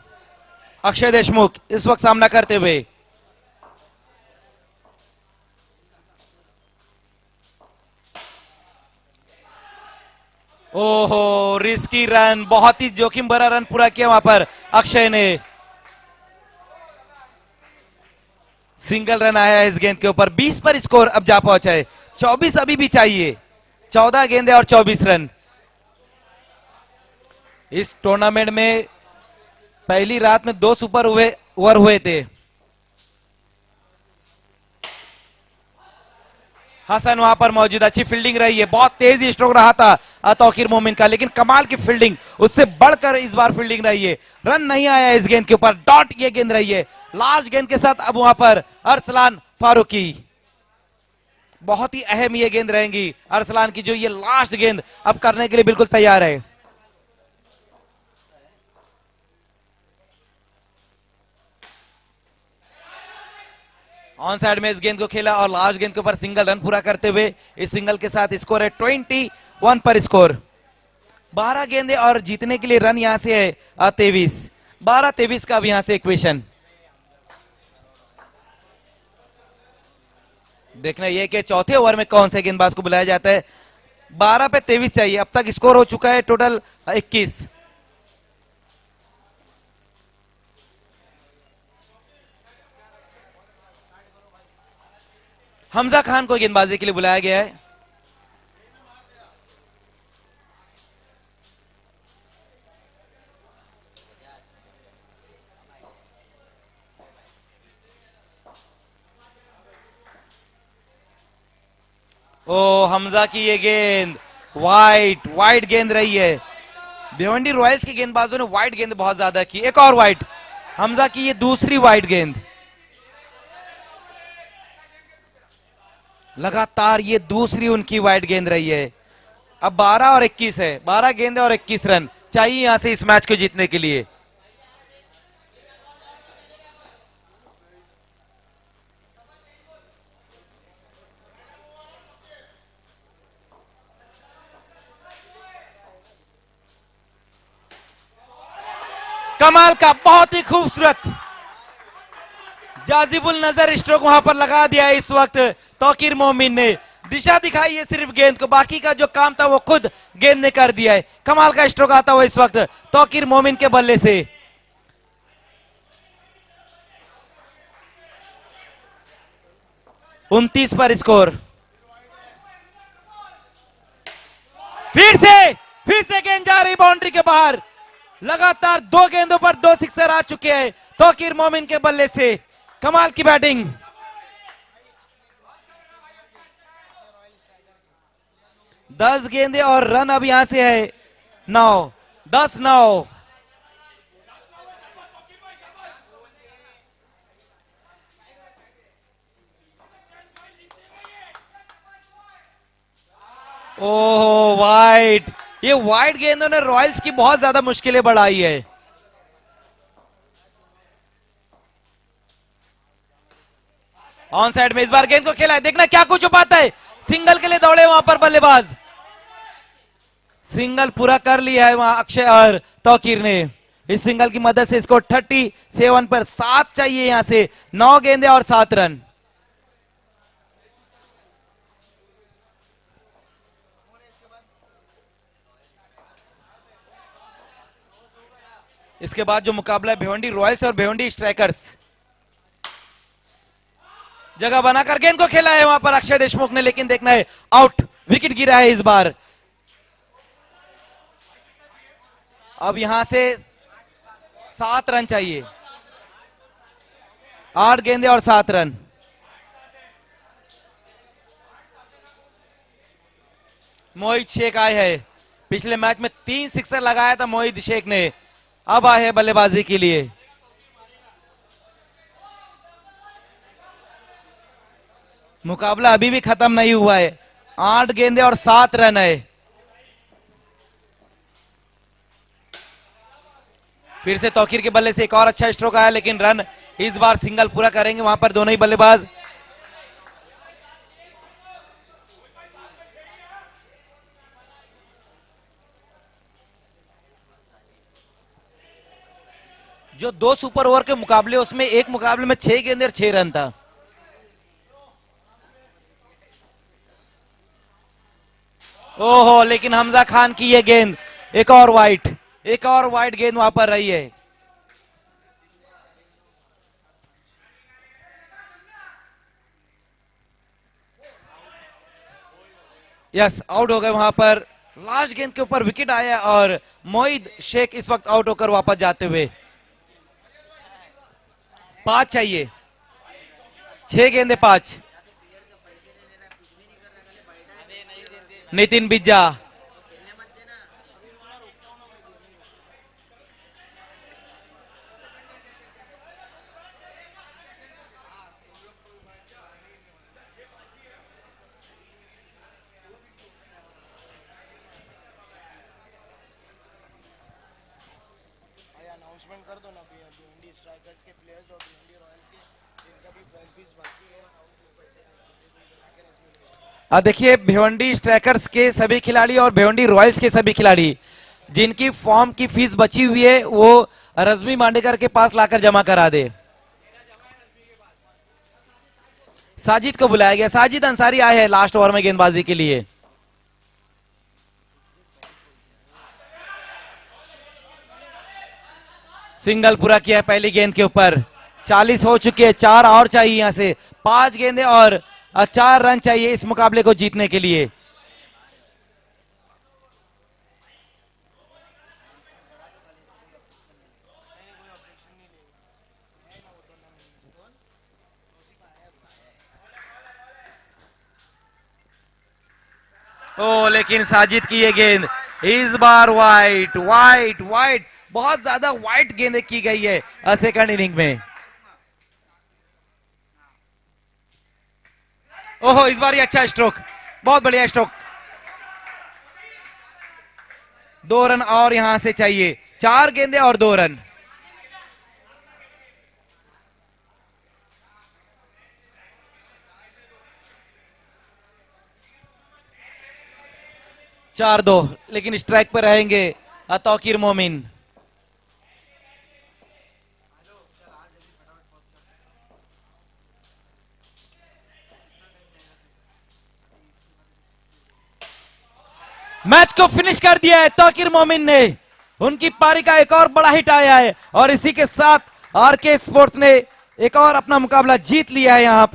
अक्षय देशमुख इस वक्त सामना करते हुए। ओहो, रिस्की रन, बहुत ही जोखिम भरा रन पूरा किया वहां पर अक्षय ने। सिंगल रन आया है इस गेंद के ऊपर। 20 पर स्कोर अब जा पहुंचा है। 24 अभी भी चाहिए। 14 गेंदे और 24 रन। इस टूर्नामेंट में पहली रात में 2 सुपर ओवर हुए थे। हसन वहां पर मौजूद, अच्छी फील्डिंग रही है, बहुत तेज स्ट्रोक रहा था तौकीर मोमिन का, लेकिन कमाल की फील्डिंग, उससे बढ़कर इस बार फील्डिंग रही है। रन नहीं आया इस गेंद के ऊपर, डॉट ये गेंद रही है। लास्ट गेंद के साथ अब वहां पर अरसलान फारूकी, बहुत ही अहम ये गेंद रहेंगी अरसलान की, जो ये लास्ट गेंद अब करने के लिए बिल्कुल तैयार है। ऑन साइड में इस गेंद को खेला और लास्ट गेंद के ऊपर सिंगल रन पूरा करते हुए इस सिंगल के साथ स्कोर है 21 पर स्कोर। 12 गेंदे और जीतने के लिए रन यहां से है 23। 12-23 का अब यहां से इक्वेशन। देखना यह कि चौथे ओवर में कौन से गेंदबाज को बुलाया जाता है। 12 पे 23 चाहिए। अब तक स्कोर हो चुका है टोटल 21। हमजा खान को गेंदबाजी के लिए बुलाया गया है। ओ, हमजा की ये गेंद वाइट गेंद रही है। भिवंडी रॉयल्स के गेंदबाजों ने वाइट गेंद बहुत ज्यादा की। एक और वाइट, हमजा की ये दूसरी वाइट गेंद, लगातार ये दूसरी उनकी वाइट गेंद रही है। अब 12 और 21 है। 12 गेंदे और 21 रन चाहिए यहां से इस मैच को जीतने के लिए। कमाल का, बहुत ही खूबसूरत जाजिबुल नजर स्ट्रोक वहां पर लगा दिया है इस वक्त तौकीर मोमिन ने। दिशा दिखाई है सिर्फ गेंद को, बाकी का जो काम था वो खुद गेंद ने कर दिया है। कमाल का स्ट्रोक आता हुआ इस वक्त तौकीर मोमिन के बल्ले से। उनतीस पर स्कोर। फिर से गेंद जा रही बाउंड्री के बाहर। लगातार 2 गेंदों पर 2 सिक्सर आ चुके हैं तौकीर मोमिन के बल्ले से। कमाल की बैटिंग। 10 गेंदे और रन अब यहां से है 9, 10-9। ओह, वाइट, ये वाइट गेंदों ने रॉयल्स की बहुत ज्यादा मुश्किलें बढ़ाई है। ऑन साइड में इस बार गेंद को खेला है, देखना क्या कुछ हो पाता है। सिंगल के लिए दौड़े वहां पर बल्लेबाज, सिंगल पूरा कर लिया है वहां अक्षय और तौकीर ने। इस सिंगल की मदद से इसको 37 पर 7 चाहिए यहां से। 9 गेंदे और 7 रन। इसके बाद जो मुकाबला है भिवंडी रॉयल्स और भिवंडी स्ट्राइकर्स। जगह बनाकर गेंद को खेला है वहां पर अक्षय देशमुख ने, लेकिन देखना है आउट, विकेट गिरा है इस बार। अब यहां से 7 रन चाहिए, 8 गेंदे और 7 रन। मोहित शेख आए हैं, पिछले मैच में 3 सिक्सर लगाया था मोहित शेख ने, अब आए हैं बल्लेबाजी के लिए। मुकाबला अभी भी खत्म नहीं हुआ है, 8 गेंदे और 7 रन है। फिर से तौकीर के बल्ले से एक और अच्छा स्ट्रोक आया, लेकिन रन इस बार सिंगल पूरा करेंगे वहां पर दोनों ही बल्लेबाज। जो 2 सुपर ओवर के मुकाबले, उसमें एक मुकाबले में 6 गेंदे और 6 रन था। ओहो, लेकिन हमजा खान की ये गेंद, एक और वाइट गेंद वहां पर रही है। यस, आउट हो गए वहां पर। लास्ट गेंद के ऊपर विकेट आया और मोहित शेख इस वक्त आउट होकर वापस जाते हुए। 5 चाहिए, 6 गेंदे 5। नितिन बिज्जा, अनाउंसमेंट कर दो ना भिवंडी स्ट्राइकर्स के प्लेयर्स और भिवंडी रॉयल्स के, जिनका भी फीस बाकी है। देखिए, भिवंडी स्ट्राइकर्स के सभी खिलाड़ी और भिवंडी रॉयल्स के सभी खिलाड़ी जिनकी फॉर्म की फीस बची हुई है, वो रश्मि मांडेकर के पास लाकर जमा करा दे। साजिद को बुलाया गया, साजिद अंसारी आए हैं लास्ट ओवर में गेंदबाजी के लिए। सिंगल पूरा किया है पहली गेंद के ऊपर, 40 हो चुकी है, 4 और चाहिए यहां से। 5 गेंदे और 4 रन चाहिए इस मुकाबले को जीतने के लिए। ओ, लेकिन साजिद की ये गेंद इस बार वाइट, बहुत ज्यादा वाइट गेंदें की गई है सेकंड इनिंग में। ओहो, इस बार ये अच्छा स्ट्रोक, बहुत बढ़िया स्ट्रोक। 2 रन और यहां से चाहिए, 4 गेंदे और 2 रन। चार 2, लेकिन स्ट्राइक पर रहेंगे तौकीर मोमिन। मैच को फिनिश कर दिया है तौकीर मोमिन ने, उनकी पारी का एक और बड़ा हिट आया है और इसी के साथ आरके स्पोर्ट्स ने एक और अपना मुकाबला जीत लिया है यहां पर।